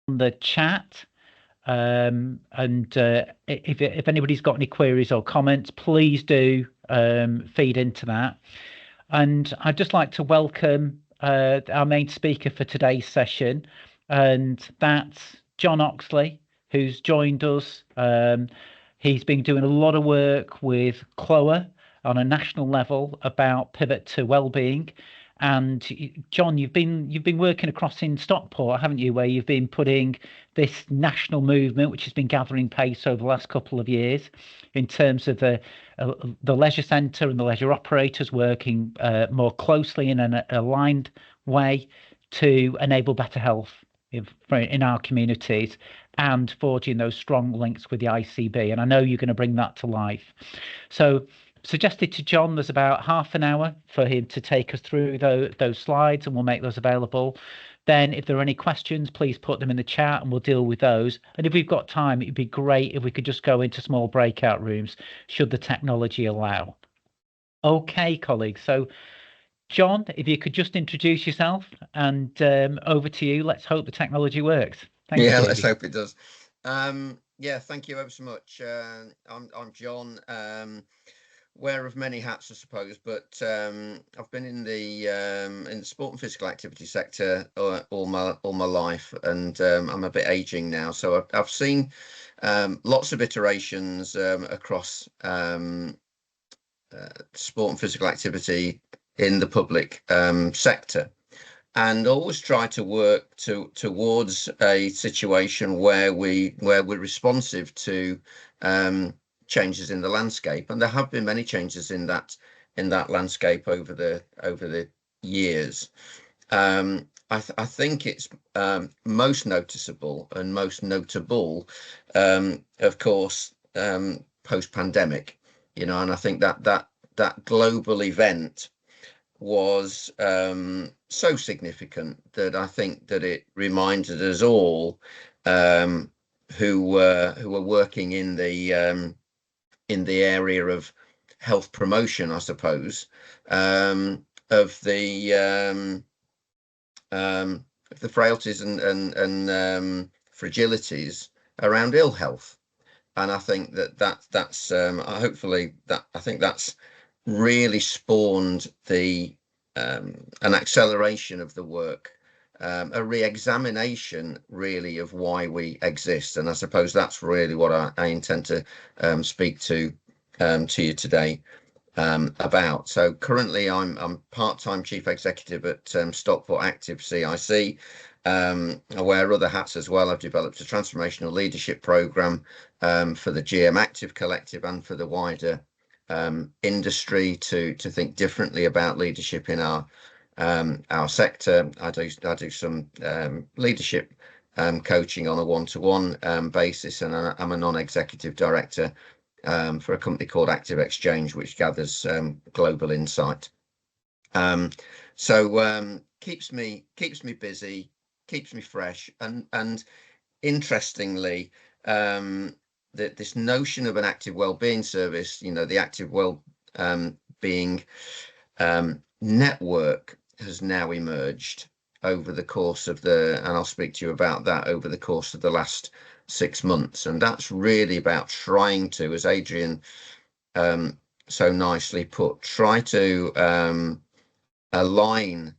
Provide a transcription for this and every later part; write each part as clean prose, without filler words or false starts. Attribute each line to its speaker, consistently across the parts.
Speaker 1: the chat. And if anybody's got any queries or comments, please do feed into that. And I'd just like to welcome our main speaker for today's session, and that's John Hoxley, who's joined us. He's been doing a lot of work with CLOA on a national level about pivot to wellbeing. And John, you've been working across in Stockport, haven't you, where you've been putting this national movement, which has been gathering pace over the last couple of years, in terms of the leisure centre and the leisure operators working more closely in an aligned way to enable better health in our communities and forging those strong links with the ICB. And I know you're going to bring that to life. So suggested to John there's about half an hour for him to take us through those slides, and we'll make those available. Then if there are any questions, please put them in the chat and we'll deal with those. And if we've got time, it'd be great if we could just go into small breakout rooms, should the technology allow. Okay, colleagues. So John, if you could just introduce yourself, and over to you. Let's hope the technology works. Thank you.
Speaker 2: Let's hope it does. Thank you ever so much. I'm John. Wear of many hats, I suppose, but I've been in the sport and physical activity sector all my life, and I'm a bit aging now, so I've seen lots of iterations across sport and physical activity in the public sector, and always try to work towards a situation where we're responsive to changes in the landscape, and there have been many changes in that landscape over the years. I think it's most noticeable and most notable, of course, post-pandemic, and I think that global event was so significant that I think that it reminded us all who were working in the area of health promotion, I suppose, of the frailties and fragilities around ill health. And I think that's hopefully I think that's really spawned an acceleration of the work, a re-examination really of why we exist. And I suppose that's really what I intend to speak to you today about. So currently I'm part-time chief executive at Stockport Active CIC. I wear other hats as well. I've developed a transformational leadership program for the GM Active Collective and for the wider industry to think differently about leadership in our sector. I do some leadership coaching on a one-to-one basis, and I'm a non-executive director for a company called Active Exchange, which gathers global insight. So keeps me busy, keeps me fresh, and interestingly, this notion of an active wellbeing service, the active wellbeing network has now emerged over the course of and I'll speak to you about that over the course of the last 6 months. And that's really about trying to, as Adrian so nicely put, try to align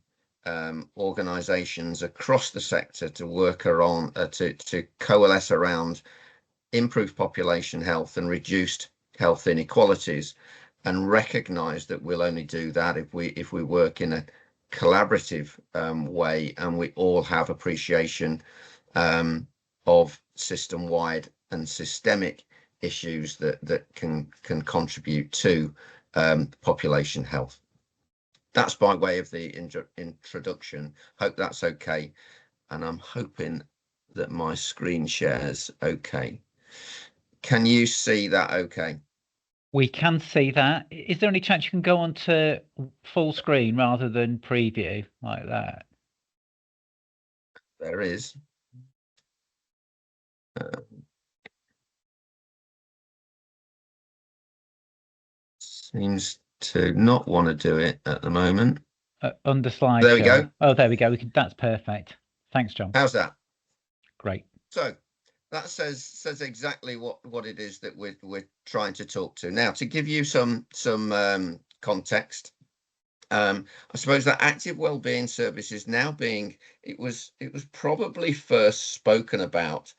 Speaker 2: organizations across the sector to work around, to coalesce around improved population health and reduced health inequalities, and recognize that we'll only do that if we work in a collaborative way, and we all have appreciation of system-wide and systemic issues that can contribute to population health. That's by way of the introduction. Hope that's okay, and I'm hoping that my screen shares okay. Can you see that okay?
Speaker 1: We can see that. Is there any chance you can go on to full screen rather than preview like that?
Speaker 2: There is. Seems to not want to do it at the moment.
Speaker 1: Under slideshow.
Speaker 2: There we go.
Speaker 1: Oh, there we go. That's perfect. Thanks, John.
Speaker 2: How's that?
Speaker 1: Great.
Speaker 2: So that says exactly what it is that we're trying to talk to. Now, to give you some context, I suppose that Active Wellbeing Service is now being, it was probably first spoken about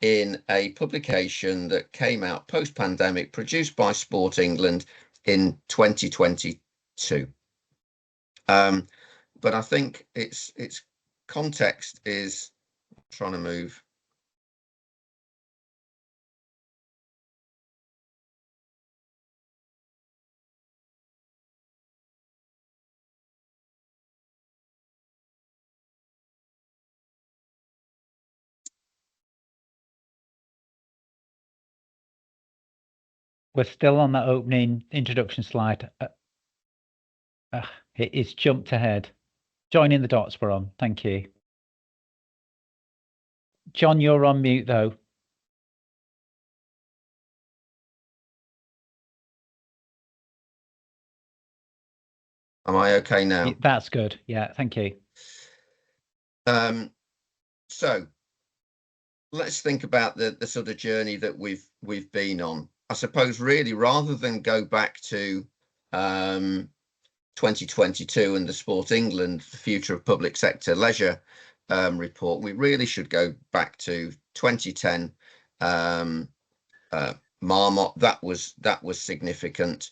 Speaker 2: in a publication that came out post-pandemic, produced by Sport England in 2022. But I think its context is, trying to move.
Speaker 1: We're still on that opening introduction slide. It's jumped ahead. Joining the dots we're on. Thank you. John, you're on mute though.
Speaker 2: Am I okay now?
Speaker 1: That's good. Yeah, thank you.
Speaker 2: So let's think about the sort of journey that we've been on. I suppose really, rather than go back to 2022 and the Sport England, the Future of Public Sector Leisure report, we really should go back to 2010. Marmot, that was significant,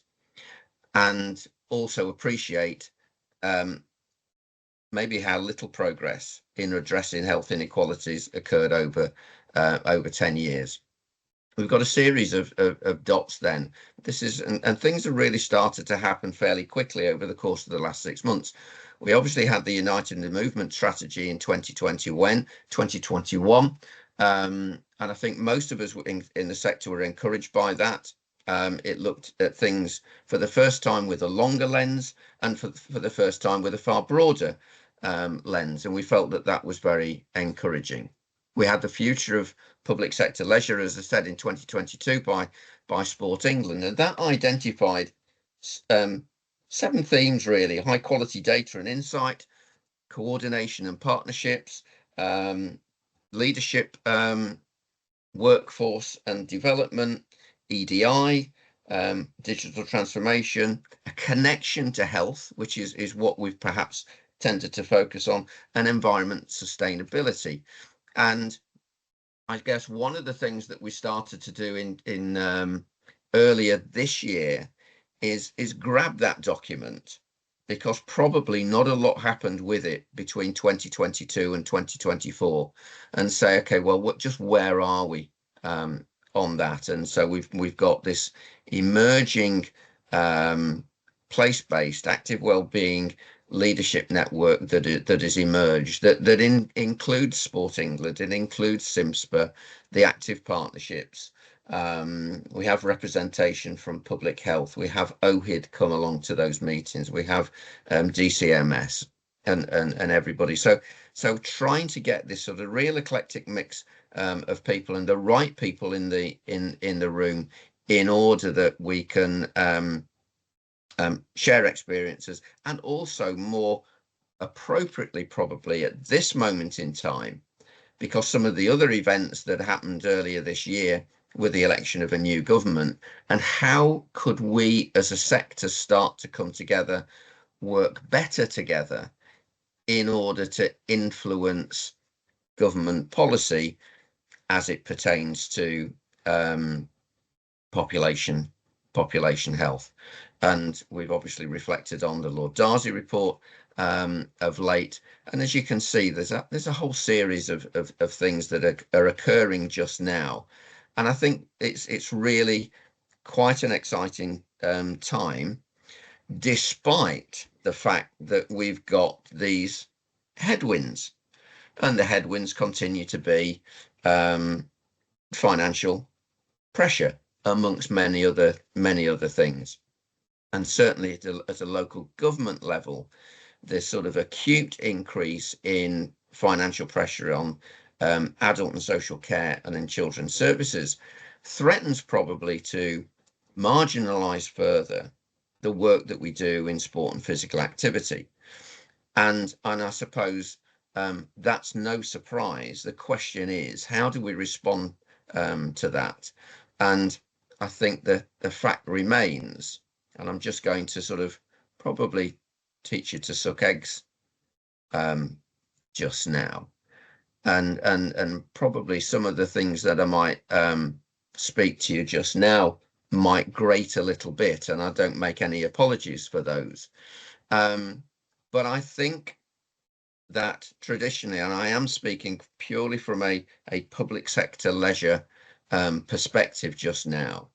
Speaker 2: and also appreciate maybe how little progress in addressing health inequalities occurred over 10 years. We've got a series of dots then. This is, and things have really started to happen fairly quickly over the course of the last 6 months. We obviously had the United in the Movement strategy in 2021. And I think most of us in the sector were encouraged by that. It looked at things for the first time with a longer lens, and for the first time with a far broader lens. And we felt that was very encouraging. We had the Future of Public Sector Leisure, as I said, in 2022 by Sport England, and that identified 7 themes really: high quality data and insight, coordination and partnerships, leadership, workforce and development, EDI, digital transformation, a connection to health, which is what we've perhaps tended to focus on, and environment sustainability. And I guess one of the things that we started to do in earlier this year is grab that document, because probably not a lot happened with it between 2022 and 2024, and say, okay, well, where are we on that? And so we've got this emerging place-based active wellbeing leadership network that has emerged, that includes Sport England, it includes SIMSPA, the active partnerships. We have representation from public health. We have OHID come along to those meetings. We have DCMS and everybody. So trying to get this sort of real eclectic mix of people, and the right people in the room, in order that we can share experiences, and also more appropriately probably at this moment in time, because some of the other events that happened earlier this year with the election of a new government, and how could we as a sector start to come together, work better together in order to influence government policy as it pertains to population health. And we've obviously reflected on the Lord Darcy report of late, and as you can see, there's a whole series of things that are occurring just now, and I think it's really quite an exciting time, despite the fact that we've got these headwinds, and the headwinds continue to be financial pressure, amongst many other things. And certainly at a local government level, this sort of acute increase in financial pressure on adult and social care and in children's services threatens probably to marginalise further the work that we do in sport and physical activity. And I suppose that's no surprise. The question is, how do we respond to that? And I think the fact remains, and I'm just going to sort of probably teach you to suck eggs just now, and probably some of the things that I might speak to you just now might grate a little bit, and I don't make any apologies for those. But I think that traditionally, and I am speaking purely from a public sector leisure perspective just now,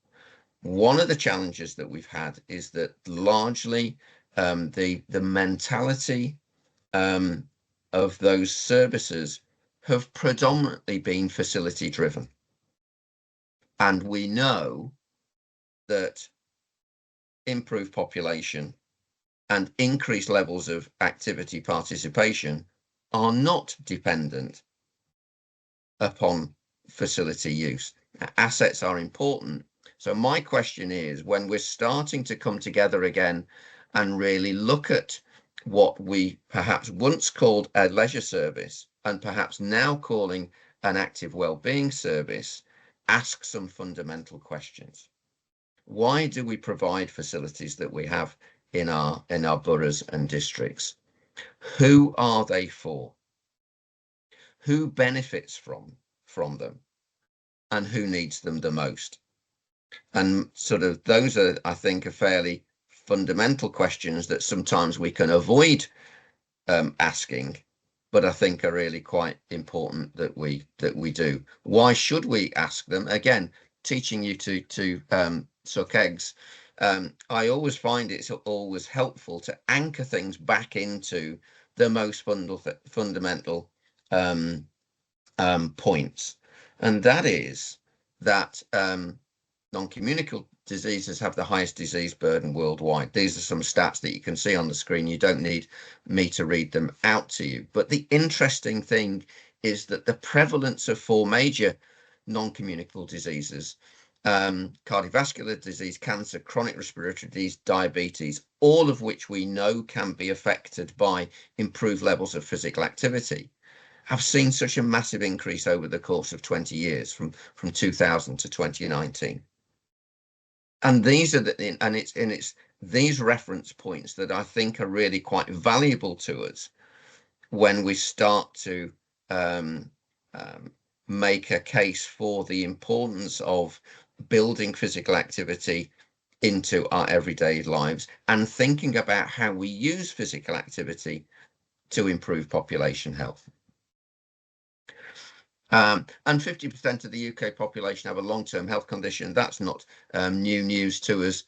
Speaker 2: one of the challenges that we've had is that largely the mentality of those services have predominantly been facility driven. And we know that improved population and increased levels of activity participation are not dependent upon facility use. Assets are important. So my question is, when we're starting to come together again and really look at what we perhaps once called a leisure service and perhaps now calling an active wellbeing service, ask some fundamental questions. Why do we provide facilities that we have in our boroughs and districts? Who are they for? Who benefits from them? And who needs them the most? And sort of those are, I think, are fairly fundamental questions that sometimes we can avoid asking, but I think are really quite important that we do. Why should we ask them? Again, teaching you to suck eggs. I always find it's always helpful to anchor things back into the most fundamental points, and that is that non-communicable diseases have the highest disease burden worldwide. These are some stats that you can see on the screen. You don't need me to read them out to you. But the interesting thing is that the prevalence of 4 major non-communicable diseases, cardiovascular disease, cancer, chronic respiratory disease, diabetes, all of which we know can be affected by improved levels of physical activity, have seen such a massive increase over the course of 20 years, from 2000 to 2019. And these are it's these reference points that I think are really quite valuable to us when we start to make a case for the importance of building physical activity into our everyday lives and thinking about how we use physical activity to improve population health. And 50% of the UK population have a long-term health condition. That's not new news to us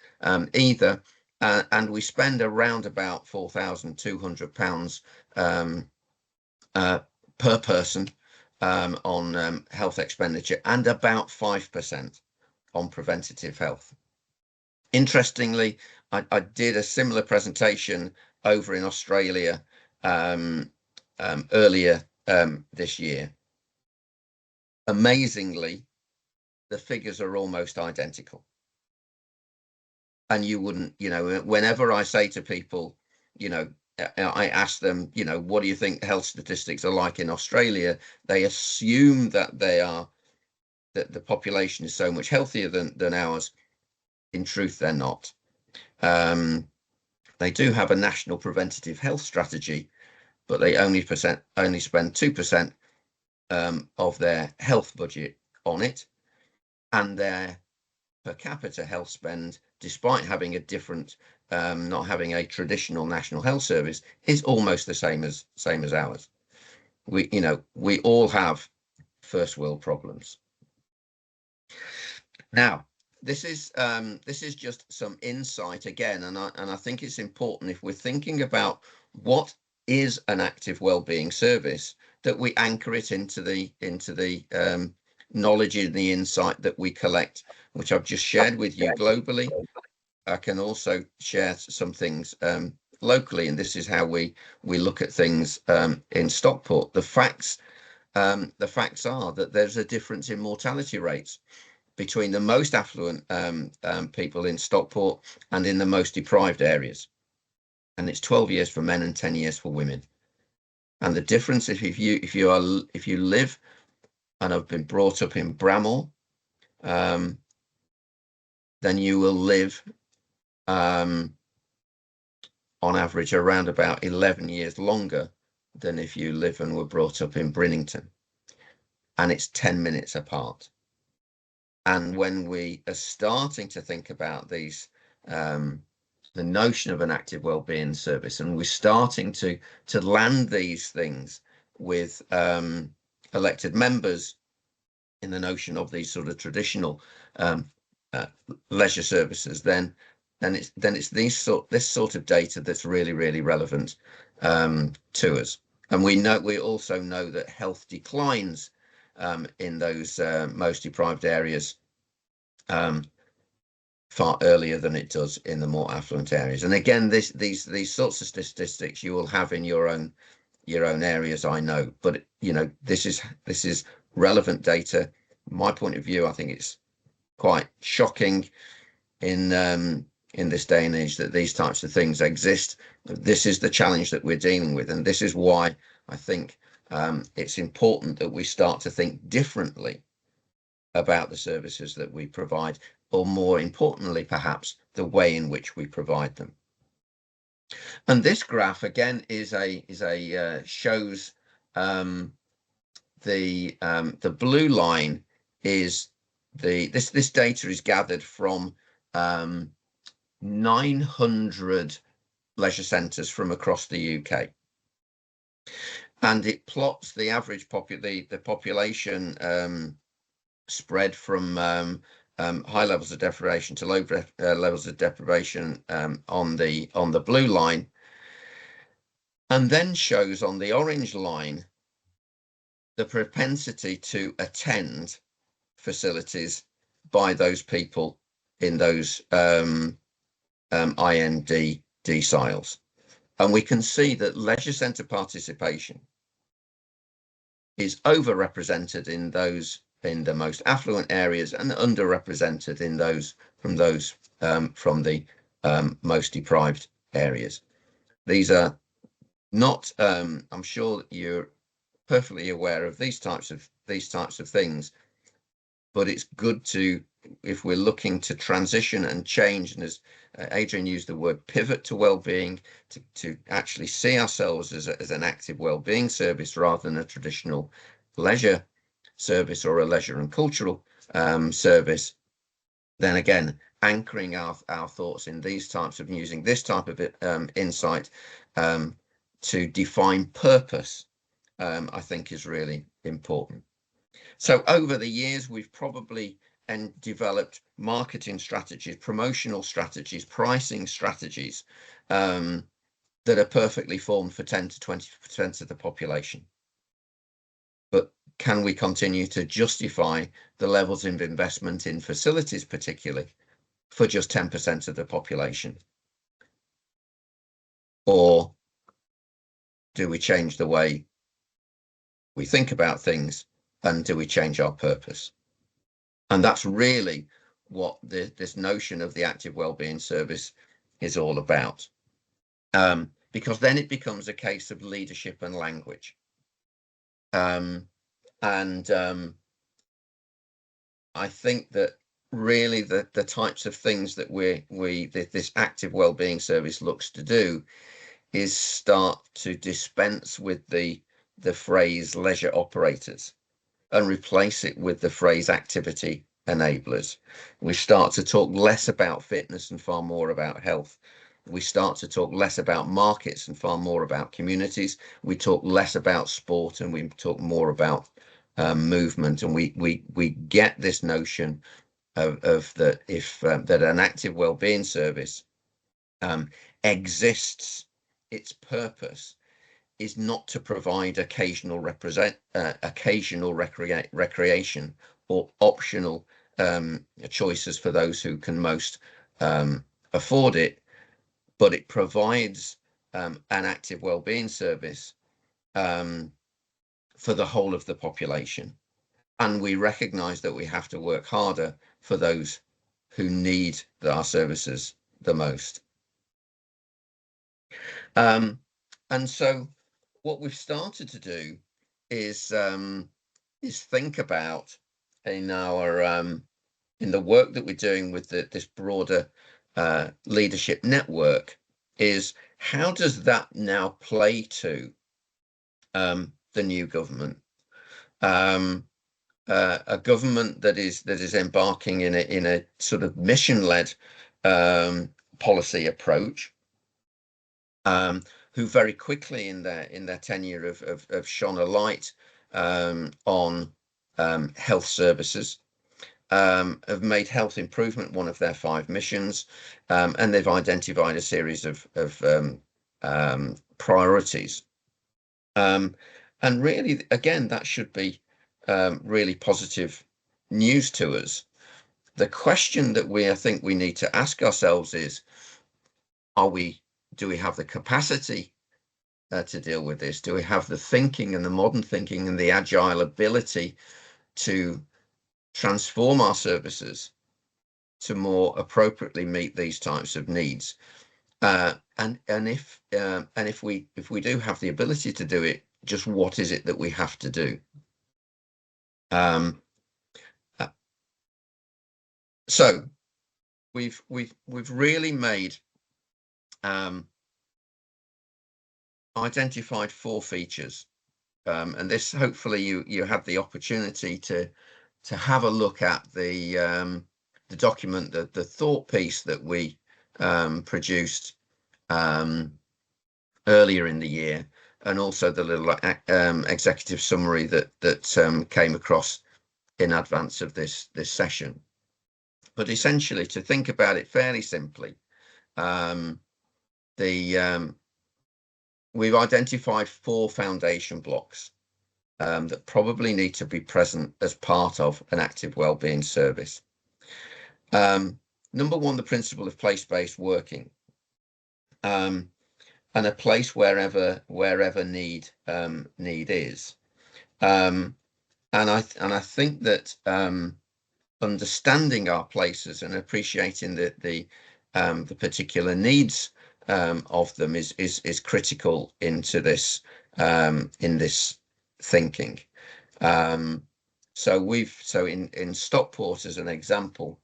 Speaker 2: either. And we spend around about £4,200 per person on health expenditure, and about 5% on preventative health. Interestingly, I did a similar presentation over in Australia earlier this year. Amazingly, the figures are almost identical. And you wouldn't, whenever I say to people, I ask them, what do you think health statistics are like in Australia? They assume that that the population is so much healthier than ours. In truth, they're not. They do have a national preventative health strategy, but they only spend 2% of their health budget on it, and their per capita health spend, despite having a different, not having a traditional national health service, is almost the same as ours. We all have first world problems. Now, this is just some insight again, and I think it's important, if we're thinking about what is an active wellbeing service, that we anchor it into the knowledge and the insight that we collect, which I've just shared with you globally. I can also share some things locally, and this is how we look at things in Stockport. The facts are that there's a difference in mortality rates between the most affluent people in Stockport and in the most deprived areas, and it's 12 years for men and 10 years for women. And the difference, if you live and have been brought up in Bramall, then you will live on average around about 11 years longer than if you live and were brought up in Brinnington. And it's 10 minutes apart. And when we are starting to think about these, the notion of an active wellbeing service, and we're starting to land these things with elected members in the notion of these sort of traditional leisure services, then it's this sort of data that's really relevant to us. And we also know that health declines in those most deprived areas far earlier than it does in the more affluent areas. And again, these sorts of statistics you will have in your own areas, I know, but this is relevant data. My point of view, I think it's quite shocking in this day and age that these types of things exist. This is the challenge that we're dealing with, and this is why I think it's important that we start to think differently about the services that we provide, or more importantly, perhaps, the way in which we provide them. And this graph again shows the blue line is this data is gathered from 900 leisure centres from across the UK, and it plots the average the population spread from high levels of deprivation to low levels of deprivation on the blue line, and then shows on the orange line the propensity to attend facilities by those people in those IND deciles. And we can see that leisure centre participation is overrepresented in the most affluent areas and underrepresented in those from the most deprived areas. These are not, I'm sure that you're perfectly aware of these types of things, but it's good to, if we're looking to transition and change, and as Adrian used the word pivot to wellbeing, to actually see ourselves as an active wellbeing service rather than a traditional leisure service or a leisure and cultural service, then again, anchoring our thoughts in these types of, using this type of insight to define purpose, I think is really important. So over the years, we've probably developed marketing strategies, promotional strategies, pricing strategies that are perfectly formed for 10 to 20% of the population. But can we continue to justify the levels of investment in facilities, particularly for just 10% of the population? Or do we change the way we think about things, and do we change our purpose? And that's really what this notion of the active wellbeing service is all about. Because then it becomes a case of leadership and language. I think that really the types of things that this active wellbeing service looks to do is start to dispense with the phrase leisure operators and replace it with the phrase activity enablers. We start to talk less about fitness and far more about health. We start to talk less about markets and far more about communities. We talk less about sport and we talk more about movement. And we get this notion of that an active wellbeing service exists. Its purpose is not to provide occasional recreation or optional choices for those who can most afford it, but it provides an active wellbeing service for the whole of the population. And we recognise that we have to work harder for those who need our services the most. And so what we've started to do is think about in our in the work that we're doing with this broader leadership network, is how does that now play to the new government, a government that is embarking in a sort of mission-led policy approach, who very quickly in their tenure have shone a light on health services, have made health improvement one of their 5 missions, and they've identified a series of priorities. And really, again, that should be really positive news to us. The question that I think we need to ask ourselves is, do we have the capacity to deal with this? Do we have the thinking and the modern thinking and the agile ability to transform our services to more appropriately meet these types of needs? And if we do have the ability to do it, just what is it that we have to do? So we've really made identified 4 features, and this, hopefully you had the opportunity to have a look at the document, the thought piece that we produced earlier in the year, and also the little executive summary that came across in advance of this session. But essentially, to think about it fairly simply, we've identified 4 foundation blocks that probably need to be present as part of an active wellbeing service. Number 1, the principle of place-based working, and a place wherever need is. And I think that understanding our places and appreciating the particular needs of them is critical into this in this thinking. So in Stockport, as an example,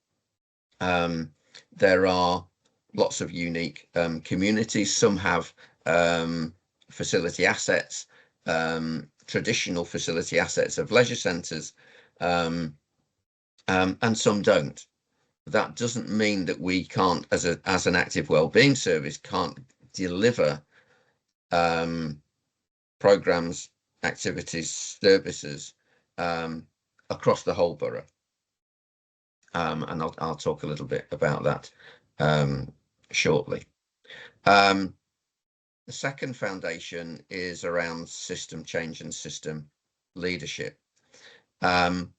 Speaker 2: there are lots of unique communities. Some have facility assets, traditional facility assets of leisure centres, and some don't. That doesn't mean that we can't, as an active wellbeing service, can't deliver programs, activities, services across the whole borough. And I'll talk a little bit about that shortly. The second foundation is around system change and system leadership. And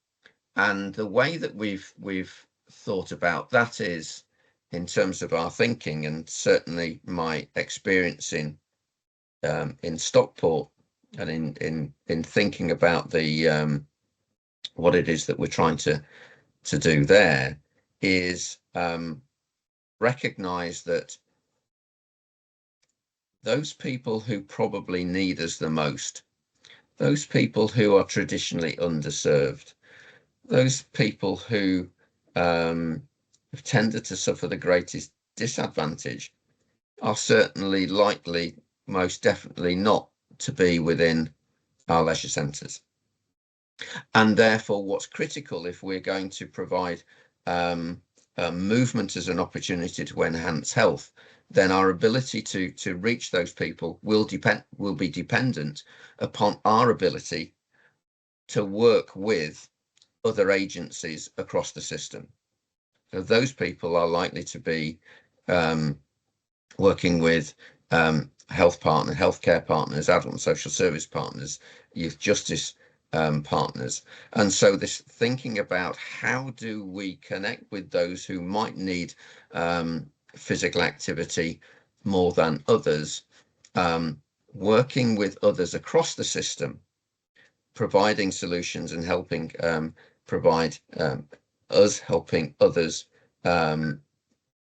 Speaker 2: the way that we've thought about that is in terms of our thinking, and certainly my experience in Stockport, and in thinking about the what it is that we're trying to do there, is recognize that those people who probably need us the most, those people who are traditionally underserved, those people who have tended to suffer the greatest disadvantage, are certainly likely, most definitely not to be within our leisure centres. And therefore, what's critical, if we're going to provide movement as an opportunity to enhance health, then our ability to reach those people will be dependent upon our ability to work with other agencies across the system. So those people are likely to be working with healthcare partners, adult and social service partners, youth justice partners. And so this thinking about how do we connect with those who might need physical activity more than others, working with others across the system, providing solutions and helping provide helping others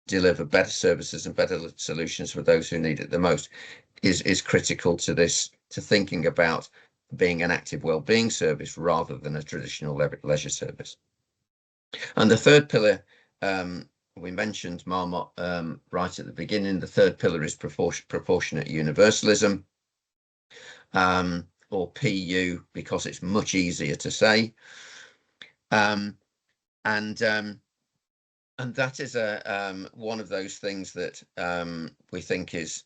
Speaker 2: deliver better services and better solutions for those who need it the most, is critical to this to thinking about being an active wellbeing service rather than a traditional leisure service. And the third pillar, we mentioned Marmot right at the beginning. The third pillar is proportionate universalism, or PU, because it's much easier to say. And that is one of those things that we think is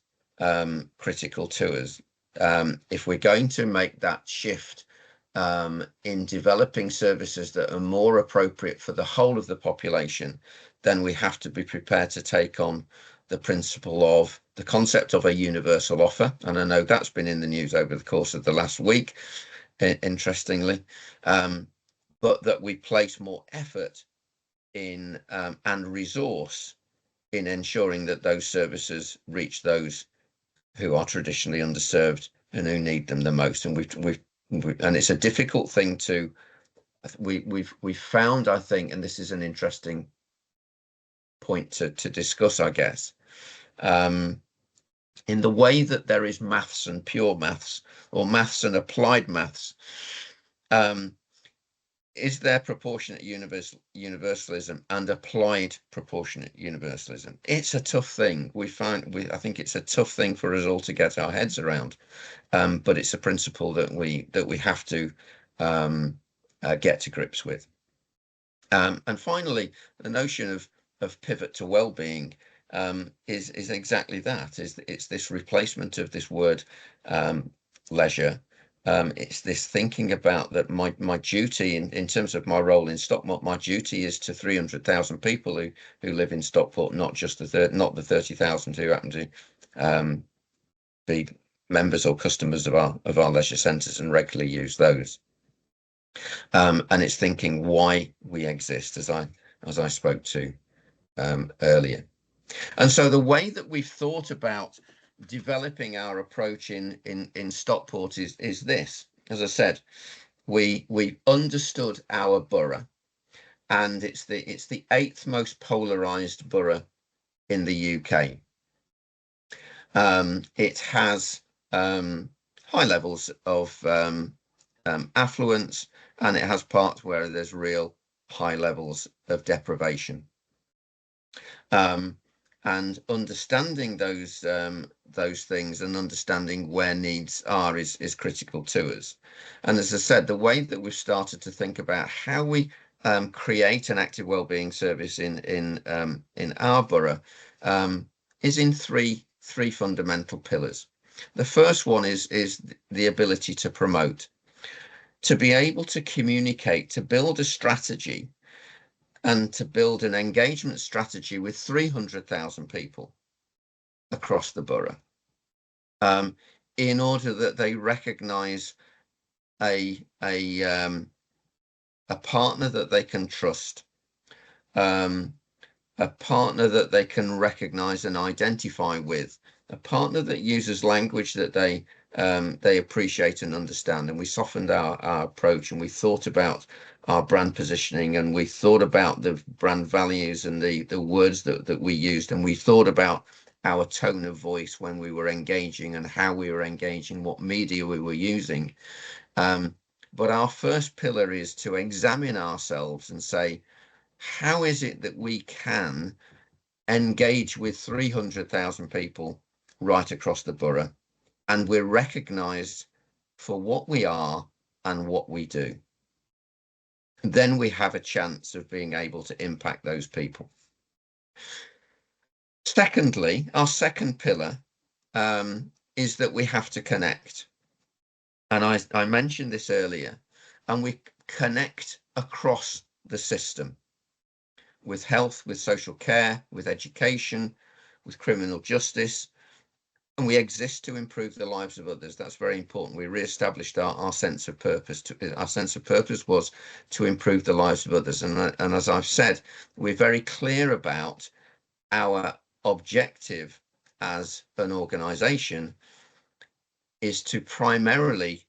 Speaker 2: critical to us. If we're going to make that shift in developing services that are more appropriate for the whole of the population, then we have to be prepared to take on the principle of the concept of a universal offer. And I know that's been in the news over the course of the last week, interestingly, but that we place more effort in and resource in ensuring that those services reach those who are traditionally underserved and who need them the most. And and it's a difficult thing to, we've found, I think, and this is an interesting point to discuss, I guess, in the way that there is maths and pure maths, or maths and applied maths. Is there proportionate universalism and applied proportionate universalism? It's a tough thing. I think it's a tough thing for us all to get our heads around, but it's a principle that we have to get to grips with. And finally, the notion of pivot to well-being is exactly that. It's this replacement of this word leisure. It's this thinking about that my duty in terms of my role in Stockport, my duty is to 300,000 people who live in Stockport, not just not the 30,000 who happen to be members or customers of our leisure centres and regularly use those. And it's thinking why we exist, as I spoke to earlier. And so the way that we've thought about developing our approach in Stockport is this. As I said, we understood our borough, and it's the 8th most polarized borough in the UK. It has high levels of affluence, and it has parts where there's real high levels of deprivation. And understanding those things and understanding where needs are is critical to us. And as I said, the way that we've started to think about how we create an active wellbeing service in our borough is in three fundamental pillars. The first one is the ability to promote, to be able to communicate, to build a strategy, and to build an engagement strategy with 300,000 people across the borough, in order that they recognise a partner that they can trust, a partner that they can recognise and identify with, a partner that uses language that they appreciate and understand. And we softened our approach, and we thought about our brand positioning, and we thought about the brand values and the words that we used, and we thought about our tone of voice when we were engaging and how we were engaging, what media we were using. But our first pillar is to examine ourselves and say, how is it that we can engage with 300,000 people right across the borough, and we're recognised for what we are and what we do? Then we have a chance of being able to impact those people. Secondly, our second pillar is that we have to connect. And I mentioned this earlier, and we connect across the system, with health, with social care, with education, with criminal justice, and we exist to improve the lives of others. That's very important. We re-established our sense of purpose. Our sense of purpose was to improve the lives of others. And as I've said, we're very clear about our objective as an organisation is to primarily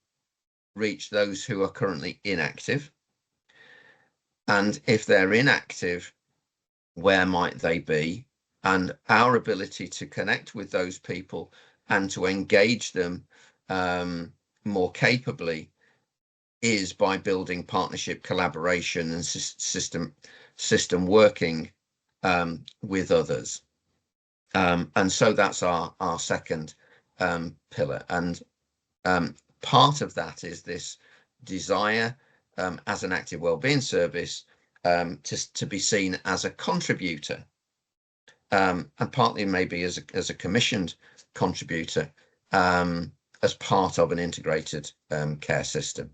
Speaker 2: reach those who are currently inactive. And if they're inactive, where might they be? And our ability to connect with those people and to engage them more capably is by building partnership, collaboration, and system working with others. And so that's our second pillar. And part of that is this desire as an active wellbeing service to be seen as a contributor, and partly maybe as a commissioned contributor as part of an integrated care system.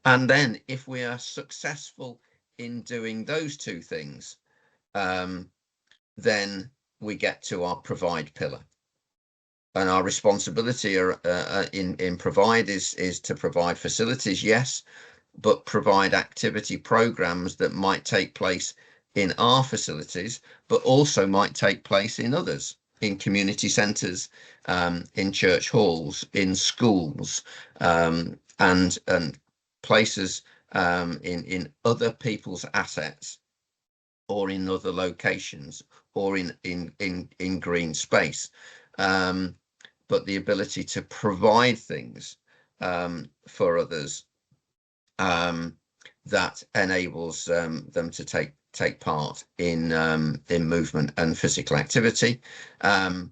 Speaker 2: And then if we are successful in doing those two things, then we get to our provide pillar. And our responsibility in provide is to provide facilities, yes, but provide activity programs that might take place in our facilities, but also might take place in others, in community centres, in church halls, in schools, and places in other people's assets, or in other locations, or in green space. But the ability to provide things for others that enables them to take part in movement and physical activity, and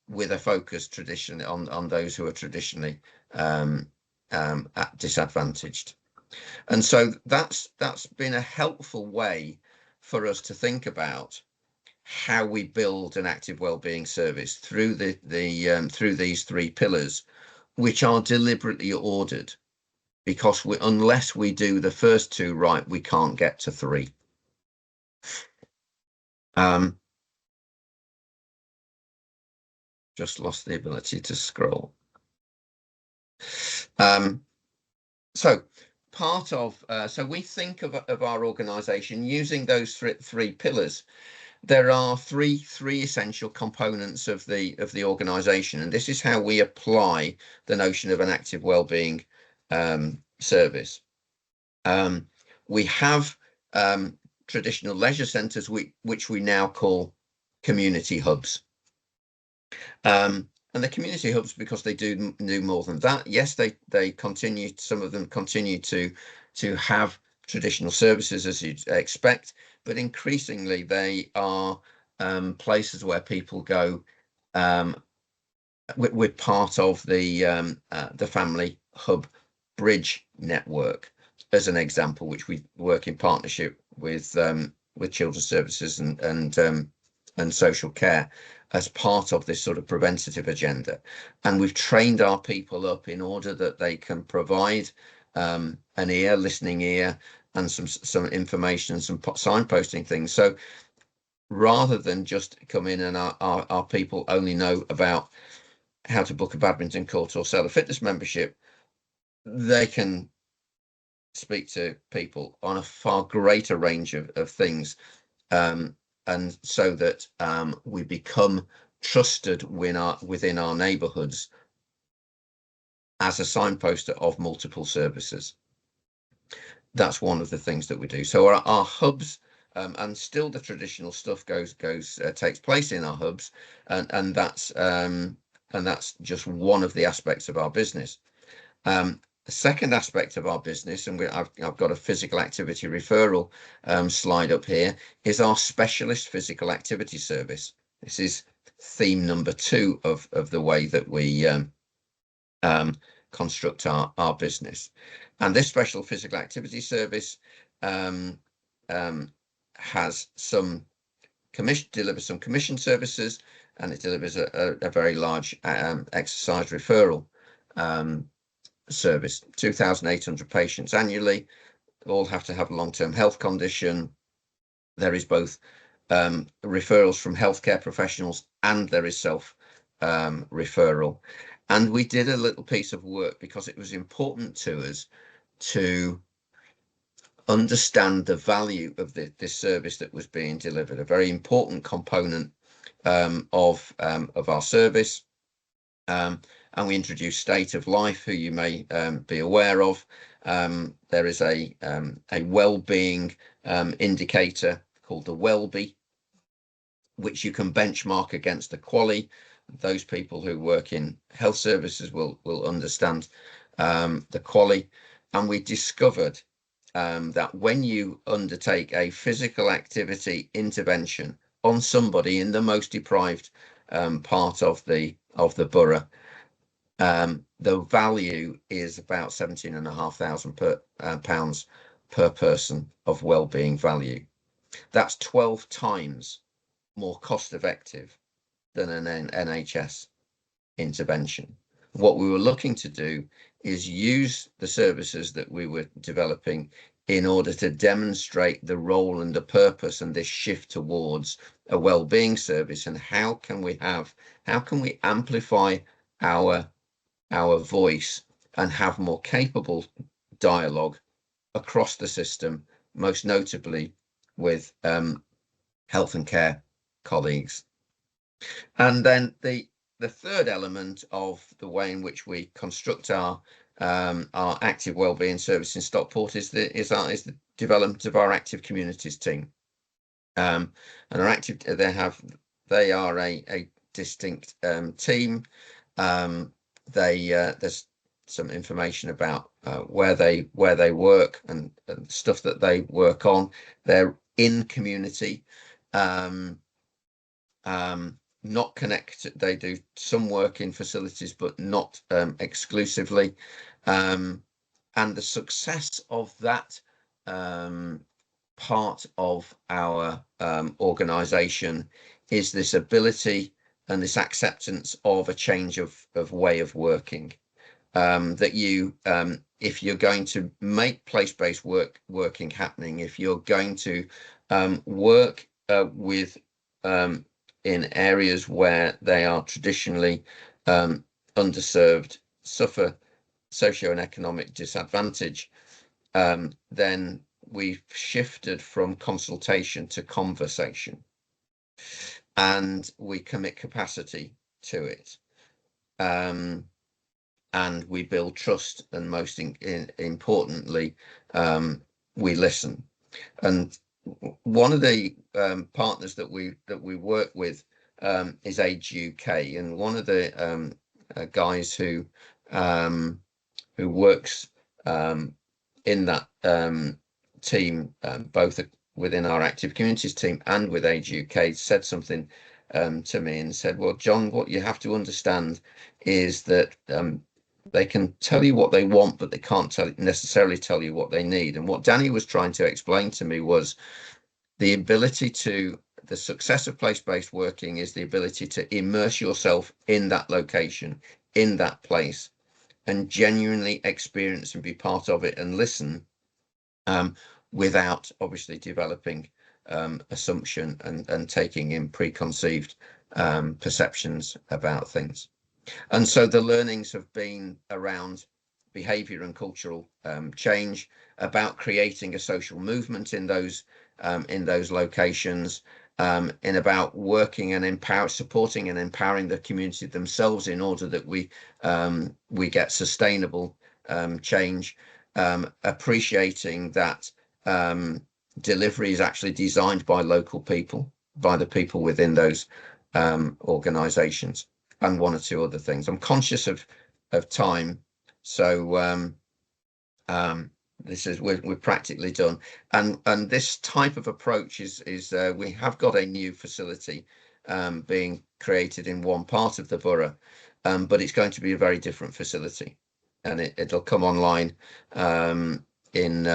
Speaker 2: with a focus traditionally on those who are traditionally disadvantaged. And so that's been a helpful way for us to think about how we build an active wellbeing service through through these three pillars, which are deliberately ordered, because unless we do the first two right, we can't get to three. Just lost the ability to scroll. So part of so we think of our organization using those three pillars. There are three essential components of the organization, and this is how we apply the notion of an active wellbeing service. We have traditional leisure centres, which we now call community hubs. And the community hubs, because they do more than that. Yes, they continue. Some of them continue to have traditional services, as you'd expect, but increasingly they are places where people go. We're part of the family hub bridge network, as an example, which we work in partnership with children's services and social care as part of this sort of preventative agenda. And we've trained our people up in order that they can provide an listening ear, and some information and some signposting things. So rather than just come in and our people only know about how to book a badminton court or sell a fitness membership, they can speak to people on a far greater range of things, and so that we become trusted within our neighbourhoods as a signposter of multiple services. That's one of the things that we do. So our hubs, and still the traditional stuff takes place in our hubs, and that's just one of the aspects of our business. The second aspect of our business, and I've got a physical activity referral slide up here, is our specialist physical activity service. This is theme number 2 of the way that we construct our business. And this special physical activity service has delivers some commission services, and it delivers a very large exercise referral service. 2,800 patients annually, all have to have a long-term health condition. There is both referrals from healthcare professionals, and there is self referral. And we did a little piece of work because it was important to us to understand the value of this service that was being delivered, a very important component of our service. And we introduced State of Life, who you may be aware of. There is a well-being indicator called the Wellbe, which you can benchmark against the QALY those people who work in health services will understand the QALY. And we discovered that when you undertake a physical activity intervention on somebody in the most deprived part of the borough, the value is about £17,500 per person of wellbeing value. That's 12 times more cost effective than an NHS intervention. What we were looking to do is use the services that we were developing in order to demonstrate the role and the purpose and this shift towards a wellbeing service, and how can we amplify our voice and have more capable dialogue across the system, most notably with health and care colleagues. And then the third element of the way in which we construct our active wellbeing service in Stockport is the development of our active communities team. And our active, they are a distinct team. There's some information about where they work and stuff that they work on. They're in community, not connected. They do some work in facilities, but not exclusively. And the success of that part of our organisation is this ability and this acceptance of a change of way of working. That you, if you're going to make place-based working happening, if you're going to work with in areas where they are traditionally underserved, suffer socio and economic disadvantage, then we've shifted from consultation to conversation, and we commit capacity to it. And we build trust, and most importantly, we listen. And one of the partners that we work with is Age UK, and one of the guys who works in that team, both within our active communities team and with Age UK, said something to me and said, well, John, what you have to understand is that they can tell you what they want, but they can't necessarily tell you what they need. And what Danny was trying to explain to me was the success of place-based working is the ability to immerse yourself in that location, in that place, and genuinely experience and be part of it and listen, without obviously developing assumption and taking in preconceived perceptions about things. And so the learnings have been around behaviour and cultural change, about creating a social movement in those locations, in about working and supporting and empowering the community themselves in order that we get sustainable change, appreciating that delivery is actually designed by local people, by the people within those organisations, and one or two other things. I'm conscious of time, so this is we're practically done. And this type of approach is we have got a new facility being created in one part of the borough, but it's going to be a very different facility, and it'll come online in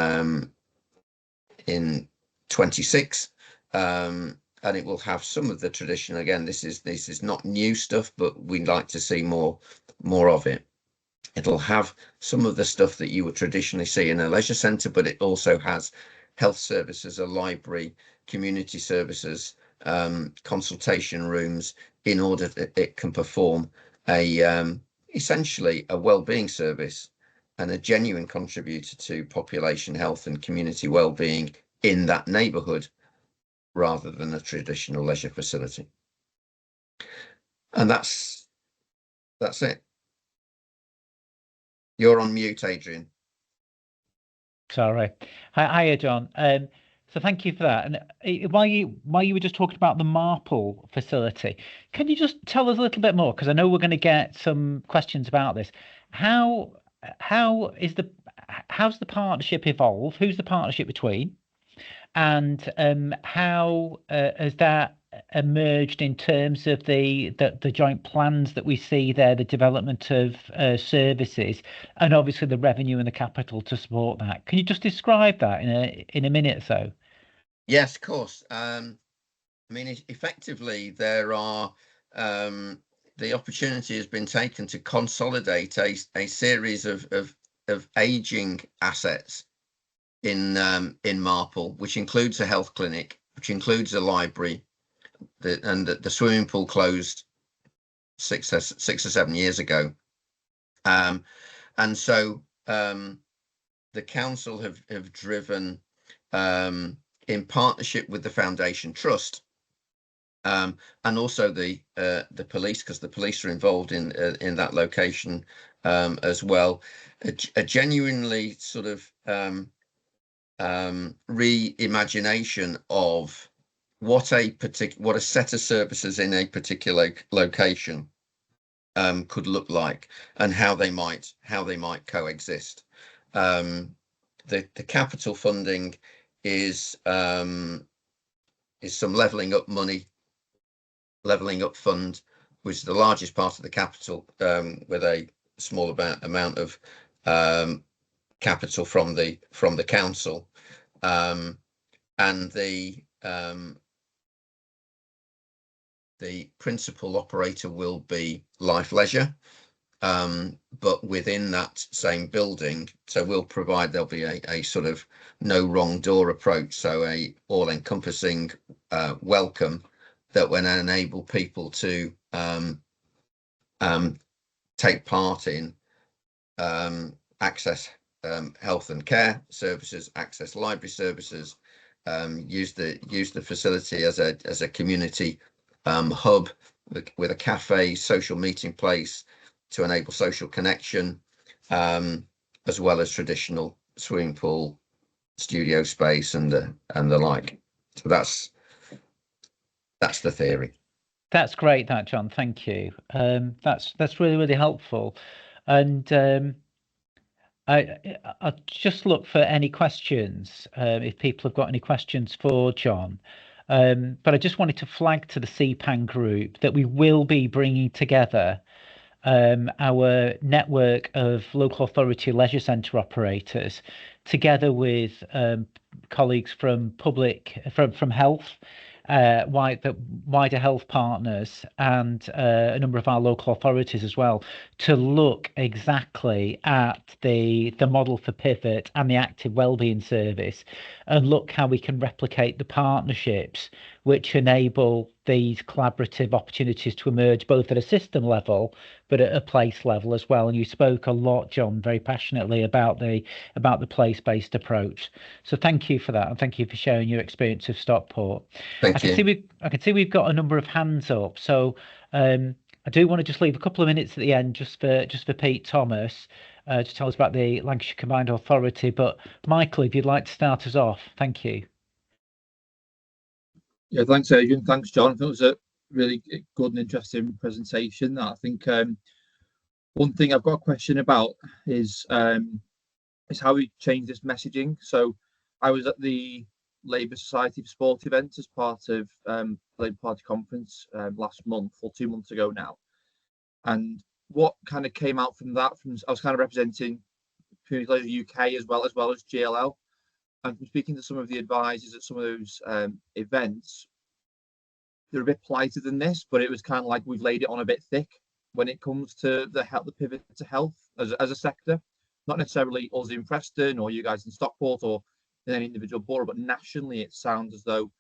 Speaker 2: 26. And it will have some of the tradition. Again, this is not new stuff, but we'd like to see more of it. It'll have some of the stuff that you would traditionally see in a leisure centre, but it also has health services, a library, community services, consultation rooms, in order that it can perform essentially a wellbeing service and a genuine contributor to population health and community wellbeing in that neighbourhood, rather than a traditional leisure facility. And that's it. You're on mute, Adrian.
Speaker 1: Sorry. Hiya, John. So thank you for that. And while you were just talking about the Marple facility, can you just tell us a little bit more? Because I know we're going to get some questions about this. How is how's the partnership evolved? Who's the partnership between? And how has that emerged in terms of the joint plans that we see there, the development of services, and obviously the revenue and the capital to support that? Can you just describe that in a minute or so?
Speaker 2: Yes, of course. I mean, effectively, there are the opportunity has been taken to consolidate a series of aging assets in Marple, which includes a health clinic, which includes a library, and the swimming pool closed 6 or 7 years ago, and so the council have driven, in partnership with the Foundation Trust, and also the police, because the police are involved in that location as well, a genuinely sort of reimagination of what a set of services in a particular location could look like, and how they might coexist. The capital funding is some levelling up money, levelling up fund, which is the largest part of the capital, with a small amount of capital from the council, and the principal operator will be Life Leisure, but within that same building. So there'll be a sort of no wrong door approach, so a all-encompassing welcome that will enable people to take part in, access health and care services, access library services, use the facility as a community hub with a cafe, social meeting place to enable social connection, as well as traditional swimming pool, studio space, and the like. So that's the theory.
Speaker 1: That's great, that John. Thank you. That's really helpful. And I'll just look for any questions, if people have got any questions for John. But I just wanted to flag to the CPAN group that we will be bringing together our network of local authority leisure centre operators, together with colleagues from health, wider health partners, and a number of our local authorities as well, to look exactly at the model for Pivot and the Active Wellbeing Service, and look how we can replicate the partnerships which enable these collaborative opportunities to emerge, both at a system level but at a place level as well. And you spoke a lot, John, very passionately about the place-based approach. So thank you for that, and thank you for sharing your experience of Stockport.
Speaker 2: Thank you.
Speaker 1: I can see we've got a number of hands up. So I do want to just leave a couple of minutes at the end just for Pete Thomas, to tell us about the Lancashire Combined Authority. But Michael, if you'd like to start us off, thank you.
Speaker 3: Yeah, thanks, Adrian. Thanks, John. It was a really good and interesting presentation. I think one thing I've got a question about is how we change this messaging. So I was at the Labour Society for Sport event as part of the Labour Party conference last month, or 2 months ago now. And what kind of came out from that, I was kind of representing Community Leisure UK as well as GLL. And from speaking to some of the advisors at some of those events, they're a bit politer than this, but it was kind of like we've laid it on a bit thick when it comes to the pivot to health as a sector. Not necessarily us in Preston or you guys in Stockport or in any individual borough, but nationally it sounds as though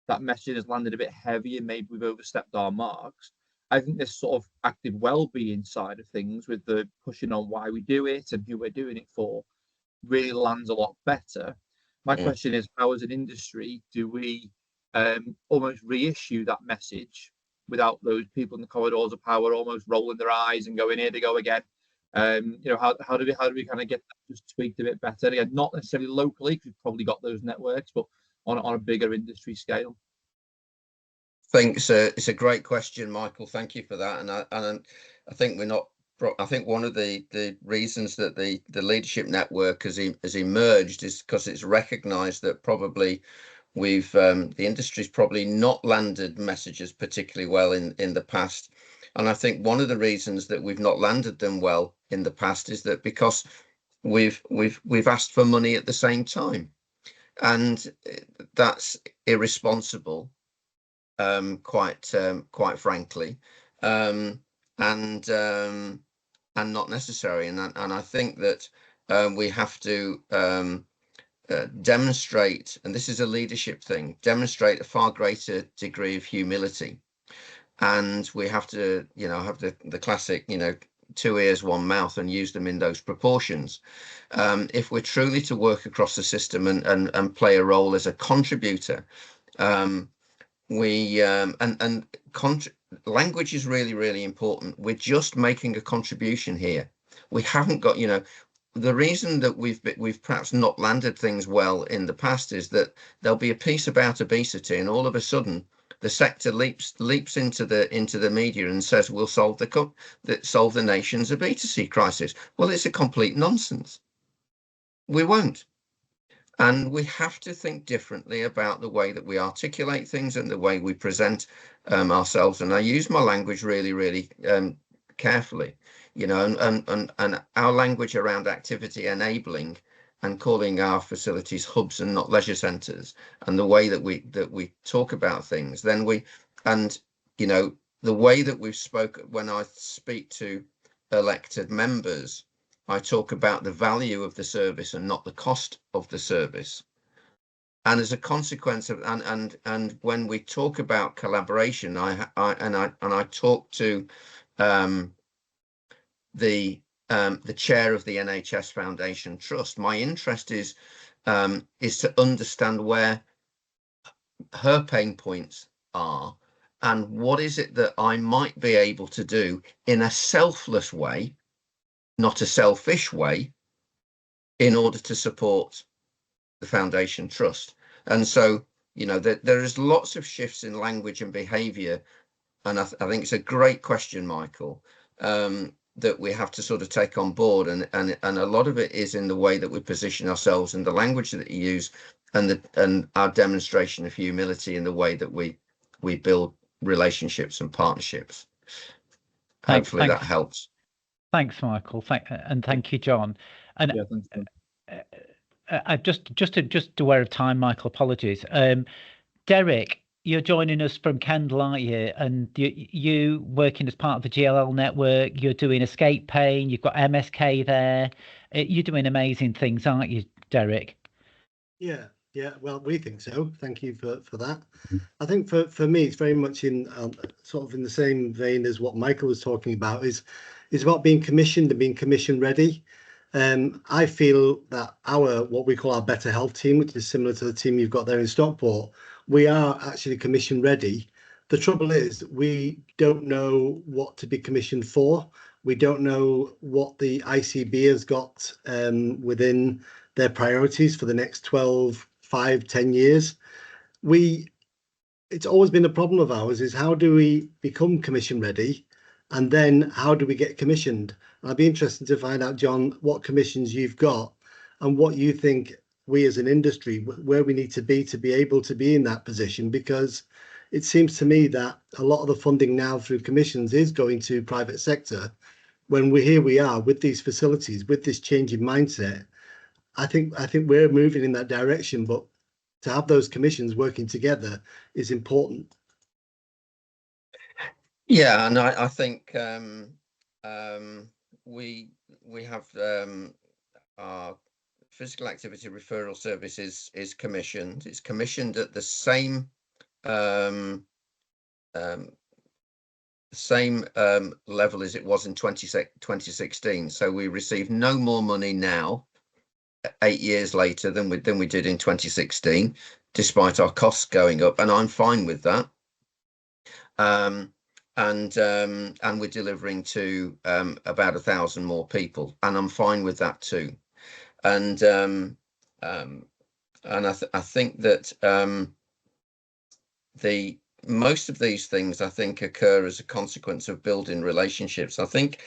Speaker 3: that message has landed a bit heavy and maybe we've overstepped our marks. I think this sort of active well-being side of things, with the pushing on why we do it and who we're doing it for, really lands a lot better. My question is, how as an industry do we almost reissue that message without those people in the corridors of power almost rolling their eyes and going, here they go again? How do we kind of get that just tweaked a bit better? Again, not necessarily locally, because we've probably got those networks, but on a bigger industry scale?
Speaker 2: I think it's a great question, Michael. Thank you for that. And I think we're not. I think one of the reasons that the leadership network has emerged is because it's recognised that probably the industry's probably not landed messages particularly well in the past. And I think one of the reasons that we've not landed them well in the past is that because we've asked for money at the same time, and that's irresponsible, quite frankly, and not necessary. And I think that we have to demonstrate, and this is a leadership thing, demonstrate a far greater degree of humility. And we have to, have the classic, 2 ears, 1 mouth, and use them in those proportions. If we're truly to work across the system and play a role as a contributor, language is really, really important. We're just making a contribution here. We haven't got, the reason that we've perhaps not landed things well in the past is that there'll be a piece about obesity, and all of a sudden the sector leaps into the media and says we'll solve the nation's obesity crisis. Well, it's a complete nonsense. We won't. And we have to think differently about the way that we articulate things and the way we present ourselves. And I use my language really, really carefully, and our language around activity enabling and calling our facilities hubs and not leisure centres, and the way that we talk about things. Then the way that we've spoken, when I speak to elected members, I talk about the value of the service and not the cost of the service. And as a consequence of, and when we talk about collaboration, I talk to the chair of the NHS Foundation Trust. My interest is to understand where her pain points are and what is it that I might be able to do in a selfless way, not a selfish way, in order to support the Foundation Trust. And so, there is lots of shifts in language and behaviour, and I think it's a great question, Michael, that we have to sort of take on board, and a lot of it is in the way that we position ourselves and the language that you use, and our demonstration of humility in the way that we build relationships and partnerships. Hopefully that helps.
Speaker 1: Thanks, Michael. Thank you, John. And
Speaker 3: yeah, thanks, John.
Speaker 1: just aware of time, Michael. Apologies. Derek, you're joining us from Kendal, aren't you? And you working as part of the GLL network. You're doing escape pain. You've got MSK there. You're doing amazing things, aren't you, Derek?
Speaker 4: Yeah. Well, we think so. Thank you for that. I think for me, it's very much in sort of in the same vein as what Michael was talking about. Is about being commissioned and being commission ready. I feel that what we call our Better Health team, which is similar to the team you've got there in Stockport, we are actually commission ready. The trouble is we don't know what to be commissioned for. We don't know what the ICB has got within their priorities for the next 12, 5, 10 years. It's always been a problem of ours is how do we become commission ready, and then how do we get commissioned? And I'd be interested to find out, John, what commissions you've got and what you think we as an industry, where we need to be able to be in that position, because it seems to me that a lot of the funding now through commissions is going to private sector. When we are with these facilities, with this change in mindset, I think we're moving in that direction, but to have those commissions working together is important.
Speaker 2: Yeah, and I think we have our physical activity referral service is commissioned. It's commissioned at the same level as it was in 2016. So we receive no more money now, 8 years later, than we did in 2016, despite our costs going up, and I'm fine with that. And we're delivering to about 1,000 more people, and I'm fine with that too. And And I think that most of these things, I think, occur as a consequence of building relationships. I think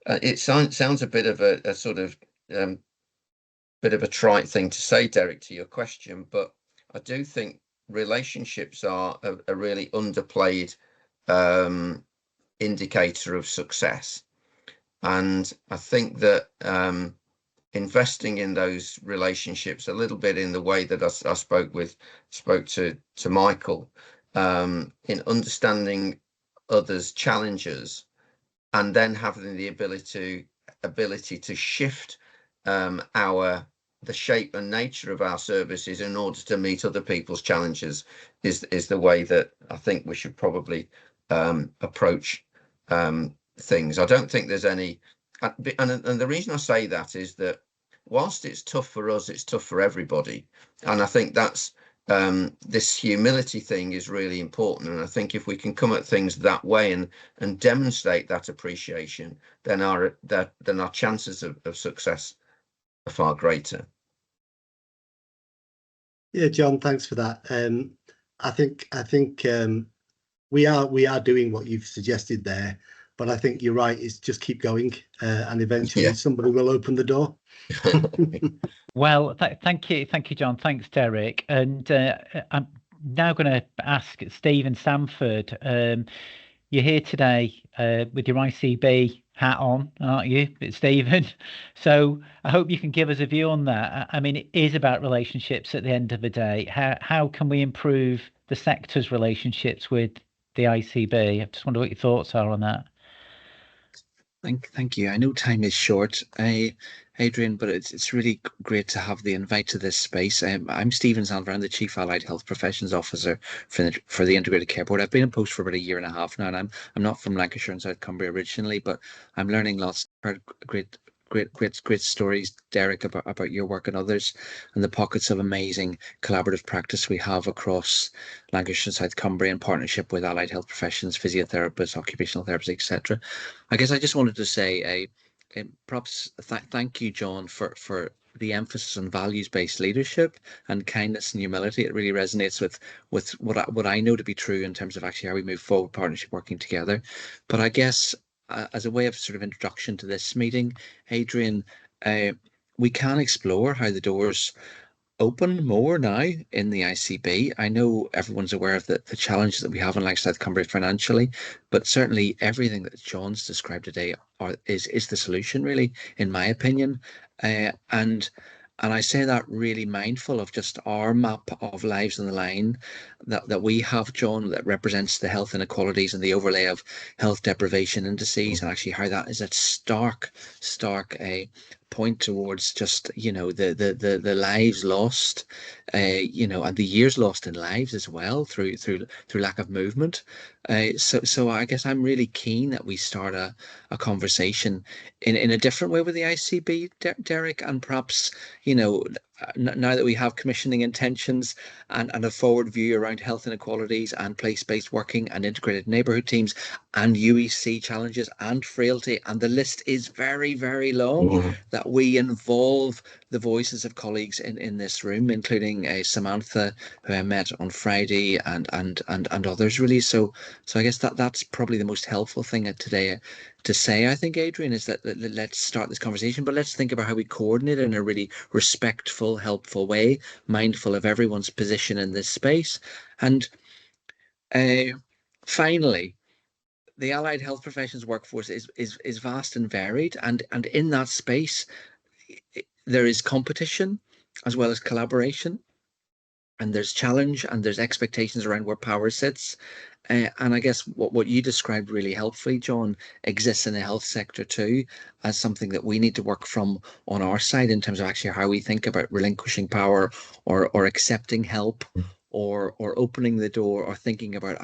Speaker 2: it sounds a bit of a sort of bit of a trite thing to say, Derek, to your question, but I do think relationships are a really underplayed indicator of success. And I think that investing in those relationships a little bit in the way that I spoke to Michael, in understanding others' challenges, and then having the ability to shift the shape and nature of our services in order to meet other people's challenges is the way that I think we should probably approach things. I don't think there's any, and the reason I say that is that whilst it's tough for us, it's tough for everybody. And I think that's this humility thing is really important. And I think if we can come at things that way and demonstrate that appreciation, then our chances of success are far greater.
Speaker 4: Yeah, John, thanks for that. I think we are doing what you've suggested there, but I think you're right. It's just keep going, and eventually somebody will open the door.
Speaker 1: Well, thank you, John. Thanks, Derek. And I'm now going to ask Stephen Sanford. You're here today with your ICB hat on, aren't you, Stephen? So I hope you can give us a view on that. I mean, it is about relationships at the end of the day. How can we improve the sector's relationships with the ICB? I just wonder what your thoughts are on that.
Speaker 5: Thank you. I know time is short, Adrian, but it's really great to have the invite to this space. I'm Stephen Sanford. I'm the Chief Allied Health Professions Officer for the Integrated Care Board. I've been in post for about 1.5 years now, and I'm not from Lancashire and South Cumbria originally, but I'm learning lots. Great stories, Derek, about your work and others, and the pockets of amazing collaborative practice we have across Lancashire and South Cumbria in partnership with allied health professions, physiotherapists, occupational therapists, etc. I guess I just wanted to say thank you, John, for the emphasis on values-based leadership and kindness and humility. It really resonates with what I know to be true in terms of actually how we move forward, partnership, working together. But I guess as a way of sort of introduction to this meeting, Adrian, we can explore how the doors open more now in the ICB. I know everyone's aware of the challenges that we have in Lancashire South Cumbria financially, but certainly everything that John's described today is the solution, really, in my opinion. And I say that really mindful of just our map of lives on the line that we have, John, that represents the health inequalities and the overlay of health deprivation indices, and actually how that is a stark point towards just the lives lost, and the years lost in lives as well through lack of movement. So I guess I'm really keen that we start a conversation in a different way with the ICB, Derek, and perhaps now that we have commissioning intentions and a forward view around health inequalities and place-based working and integrated neighbourhood teams and UEC challenges and frailty, and the list is very, very long, that we involve the voices of colleagues in this room, including Samantha, who I met on Friday, and others, really. So I guess that's probably the most helpful thing today to say, I think, Adrian, is that let's start this conversation, but let's think about how we coordinate in a really respectful, helpful way, mindful of everyone's position in this space. And finally, the allied health professions workforce is vast and varied, and in that space there is competition as well as collaboration, and there's challenge and there's expectations around where power sits. And I guess what you described really helpfully, John, exists in the health sector too, as something that we need to work from on our side in terms of actually how we think about relinquishing power or accepting help or opening the door, or thinking about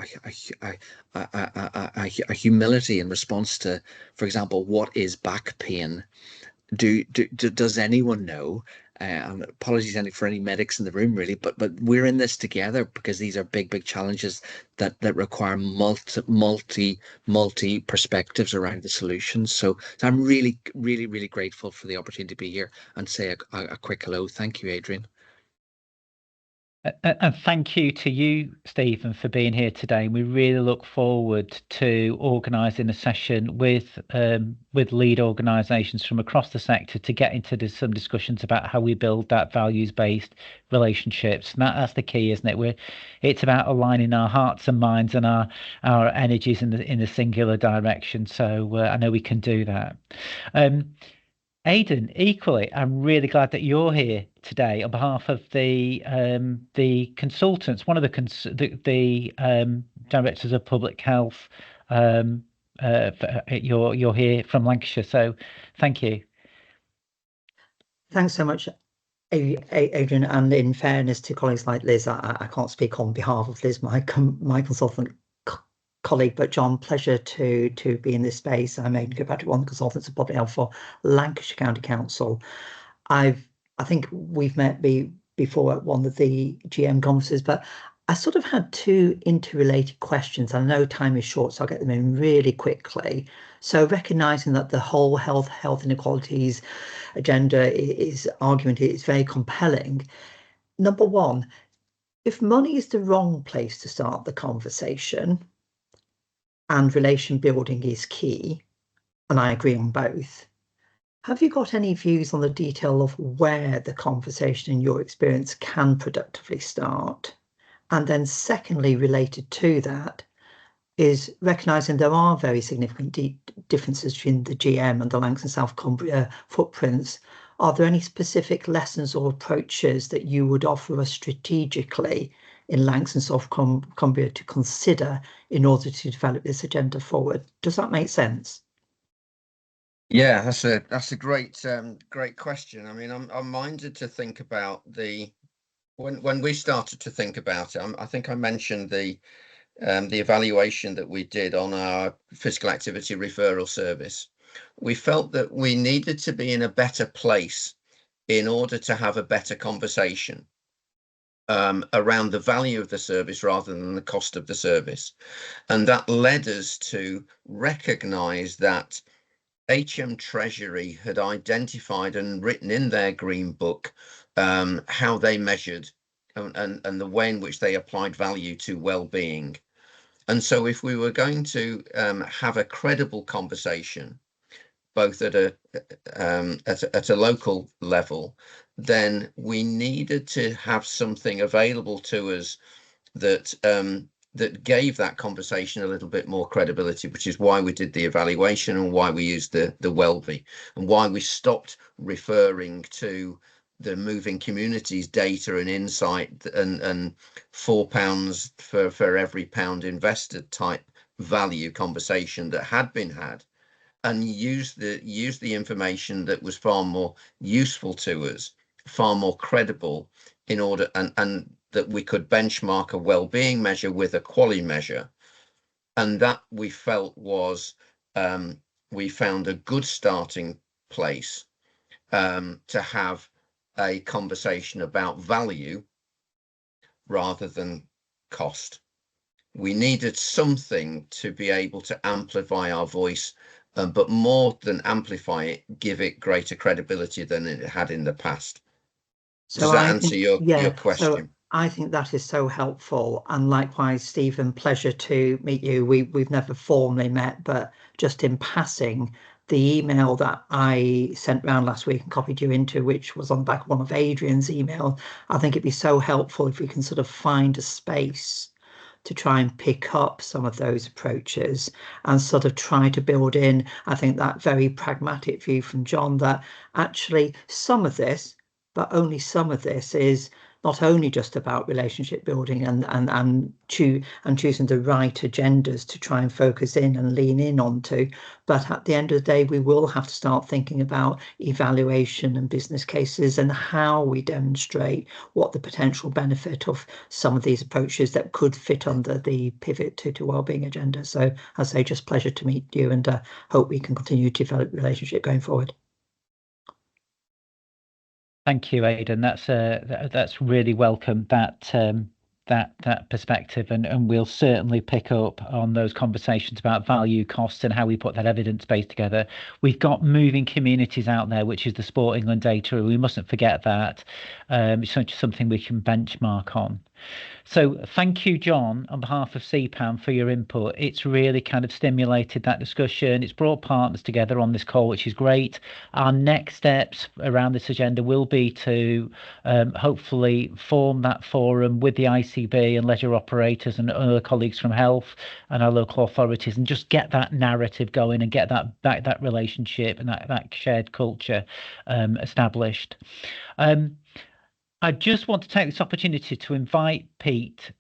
Speaker 5: a humility in response to, for example, what is back pain? Does anyone know? And apologies for any medics in the room, really, but we're in this together because these are big challenges that require multi perspectives around the solutions. So I'm really grateful for the opportunity to be here and say a quick hello. Thank you, Adrian.
Speaker 1: And thank you to you, Stephen, for being here today. We really look forward to organising a session with lead organisations from across the sector to get into some discussions about how we build that values-based relationships. And that's the key, isn't it? It's about aligning our hearts and minds and our energies in the singular direction. So I know we can do that. Aidan, equally, I'm really glad that you're here today on behalf of the consultants, one of the directors of public health. You're here from Lancashire, so thank you.
Speaker 6: Thanks so much, Adrian. And in fairness to colleagues like Liz, I can't speak on behalf of Liz, my consultant colleague, but John, pleasure to be in this space. I'm Aidan Kirkpatrick, one of the consultants of public health for Lancashire County Council. I think we've met before at one of the GM conferences, but I sort of had two interrelated questions. I know time is short, so I'll get them in really quickly. So recognising that the whole health inequalities agenda argument is very compelling. Number one, if money is the wrong place to start the conversation, and relation building is key, and I agree on both, have you got any views on the detail of where the conversation in your experience can productively start? And then secondly, related to that, is recognising there are very significant differences between the GM and the Lancs and South Cumbria footprints. Are there any specific lessons or approaches that you would offer us strategically in Lancs and South Cumbria to consider in order to develop this agenda forward? Does that make sense?
Speaker 2: Yeah, that's a great question. I mean, I'm minded to think about when we started to think about it. I think I mentioned the evaluation that we did on our physical activity referral service. We felt that we needed to be in a better place in order to have a better conversation around the value of the service rather than the cost of the service. And that led us to recognise that HM Treasury had identified and written in their Green Book how they measured and the way in which they applied value to well-being. And so if we were going to have a credible conversation, both at a local level, then we needed to have something available to us that that gave that conversation a little bit more credibility, which is why we did the evaluation and why we used the WellBe and why we stopped referring to the moving communities data and insight and £4 for every pound invested type value conversation that had been had, and use the information that was far more useful to us, far more credible, in order and that we could benchmark a well-being measure with a quality measure. And that we felt was we found a good starting place to have a conversation about value rather than cost. We needed something to be able to amplify our voice, but more than amplify it, give it greater credibility than it had in the past. So does that answer your question?
Speaker 6: So I think that is so helpful. And likewise, Stephen, pleasure to meet you. We've never formally met, but just in passing, the email that I sent around last week and copied you into, which was on the back of one of Adrian's emails, I think it'd be so helpful if we can sort of find a space to try and pick up some of those approaches and sort of try to build in, I think, that very pragmatic view from John that actually some of this, but only some of this, is not only just about relationship building and choosing the right agendas to try and focus in and lean in onto, but at the end of the day, we will have to start thinking about evaluation and business cases and how we demonstrate what the potential benefit of some of these approaches that could fit under the pivot to wellbeing agenda. So I say, just pleasure to meet you, and hope we can continue to develop the relationship going forward.
Speaker 1: Thank you, Aidan. That's really welcome. that perspective, and we'll certainly pick up on those conversations about value, costs, and how we put that evidence base together. We've got moving communities out there, which is the Sport England data. We mustn't forget that. It's something we can benchmark on. So thank you, John, on behalf of CPAN for your input. It's really kind of stimulated that discussion. It's brought partners together on this call, which is great. Our next steps around this agenda will be to hopefully form that forum with the ICB and leisure operators and other colleagues from health and our local authorities, and just get that narrative going and get that relationship and that shared culture established. I just want to take this opportunity to invite Pete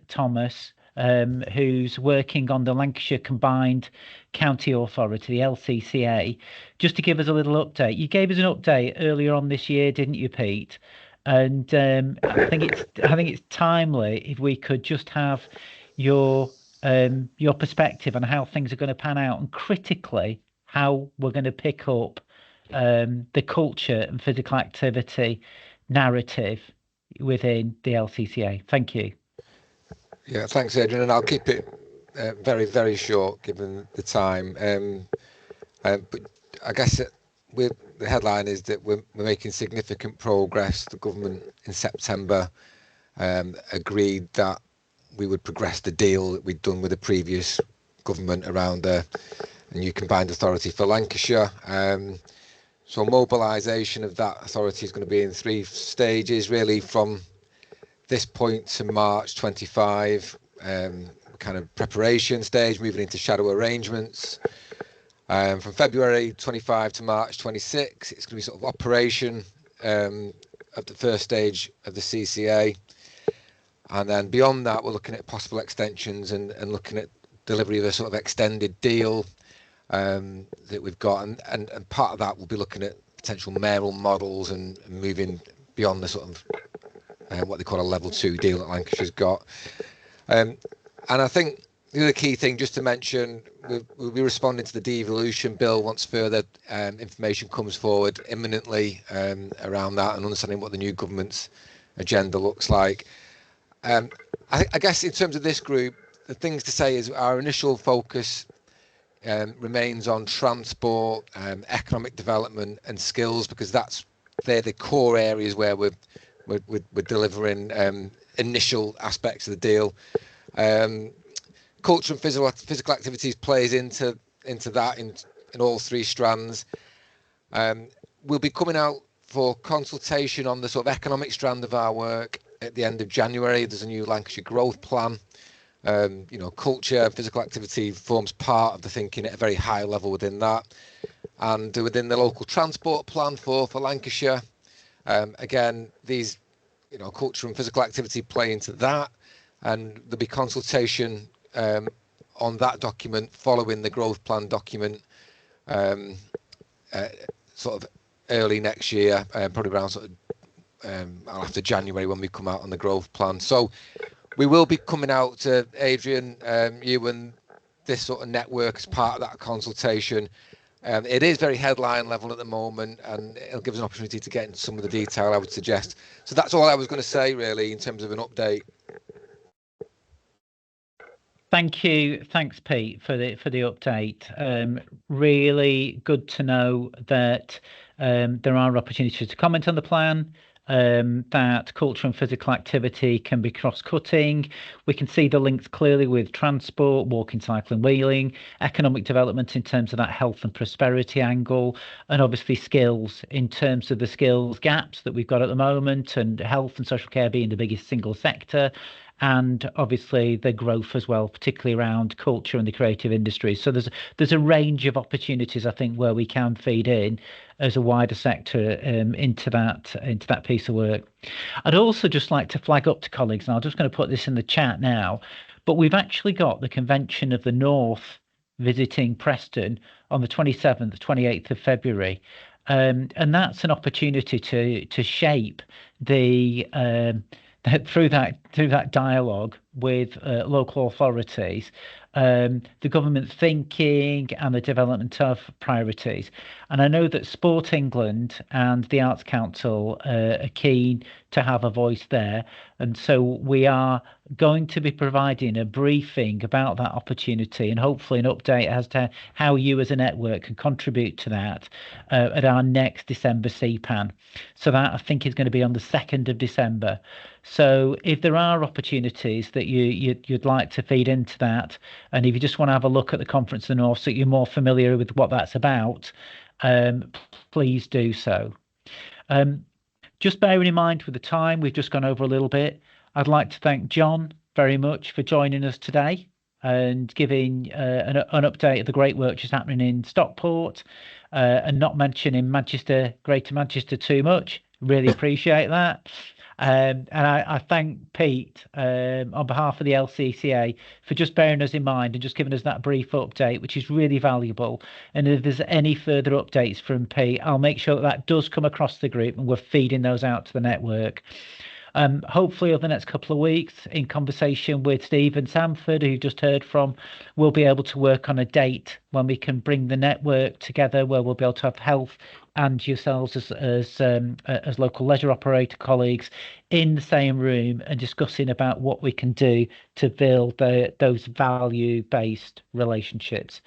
Speaker 1: Thomas, who's working on the Lancashire Combined County Authority, the LCCA, just to give us a little update. You gave us an update earlier on this year, didn't you, Pete? And I think it's timely if we could just have your perspective on how things are going to pan out, and critically how we're going to pick up the culture and physical activity narrative within the LCCA. Thank you.
Speaker 7: Yeah, thanks, Adrian, and I'll keep it very, very short given the time. But I guess the headline is that we're making significant progress. The government in September agreed that we would progress the deal that we'd done with the previous government around the new combined authority for Lancashire. So mobilisation of that authority is going to be in 3 stages, really, from this point to March 25, kind of preparation stage, moving into shadow arrangements. From February 25 to March 26, it's going to be sort of operation at the first stage of the CCA. And then beyond that, we're looking at possible extensions and looking at delivery of a sort of extended deal that we've got, and part of that will be looking at potential mayoral models and moving beyond the sort of what they call a level 2 deal that Lancashire's got. And I think the other key thing just to mention, we'll be responding to the devolution bill once further information comes forward imminently around that, and understanding what the new government's agenda looks like. I guess in terms of this group, the things to say is our initial focus remains on transport, economic development and skills, because they're the core areas where we're delivering initial aspects of the deal. Culture and physical activities plays into that in all 3 strands. We'll be coming out for consultation on the sort of economic strand of our work at the end of January. There's a new Lancashire growth plan. Culture, physical activity forms part of the thinking at a very high level within that, and within the local transport plan for Lancashire. Again, these, culture and physical activity play into that, and there'll be consultation on that document following the growth plan document, sort of early next year, probably around sort of after January when we come out on the growth plan. So we will be coming out to Adrian, you and this sort of network as part of that consultation. It is very headline level at the moment, and it'll give us an opportunity to get into some of the detail, I would suggest. So that's all I was going to say, really, in terms of an update.
Speaker 1: Thank you. Thanks, Pete, for the update. Really good to know that there are opportunities to comment on the plan. That culture and physical activity can be cross-cutting. We can see the links clearly with transport, walking, cycling, wheeling, economic development in terms of that health and prosperity angle, and obviously skills in terms of the skills gaps that we've got at the moment, and health and social care being the biggest single sector, and obviously the growth as well, particularly around culture and the creative industries. So there's a range of opportunities, I think, where we can feed in as a wider sector into that piece of work. I'd also just like to flag up to colleagues, and I'm just going to put this in the chat now, but we've actually got the Convention of the North visiting Preston on the 27th, 28th of February. And that's an opportunity to shape the through that dialogue with local authorities, the government thinking and the development of priorities. And I know that Sport England and the Arts Council are keen to have a voice there. And so we are going to be providing a briefing about that opportunity and hopefully an update as to how you as a network can contribute to that at our next December CPAN. So that I think is going to be on the 2nd of December. So if there are opportunities that you'd like to feed into that, and if you just want to have a look at the Conference of the North so you're more familiar with what that's about, please do so. Just bearing in mind with the time, we've just gone over a little bit. I'd like to thank John very much for joining us today and giving an update of the great work that's happening in Stockport and not mentioning Manchester, Greater Manchester too much. Really appreciate that. And I thank Pete on behalf of the LCCA for just bearing us in mind and just giving us that brief update, which is really valuable. And if there's any further updates from Pete, I'll make sure that that does come across the group and we're feeding those out to the network. Hopefully over the next couple of weeks, in conversation with Stephen Sanford, who you just heard from, we'll be able to work on a date when we can bring the network together, where we'll be able to have health and yourselves as local leisure operator colleagues in the same room and discussing about what we can do to build those value-based relationships.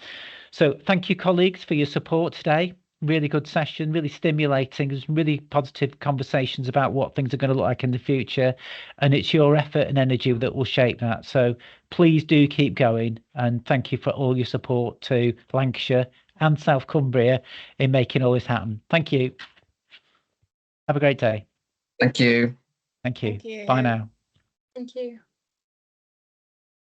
Speaker 1: So thank you, colleagues, for your support today. Really good session, really stimulating. There's really positive conversations about what things are going to look like in the future, and it's your effort and energy that will shape that. So please do keep going, and thank you for all your support to Lancashire and South Cumbria in making all this happen. Thank you. Have a great day.
Speaker 2: Thank you.
Speaker 1: Thank you.
Speaker 8: Thank you.
Speaker 1: Bye now.
Speaker 8: Thank you.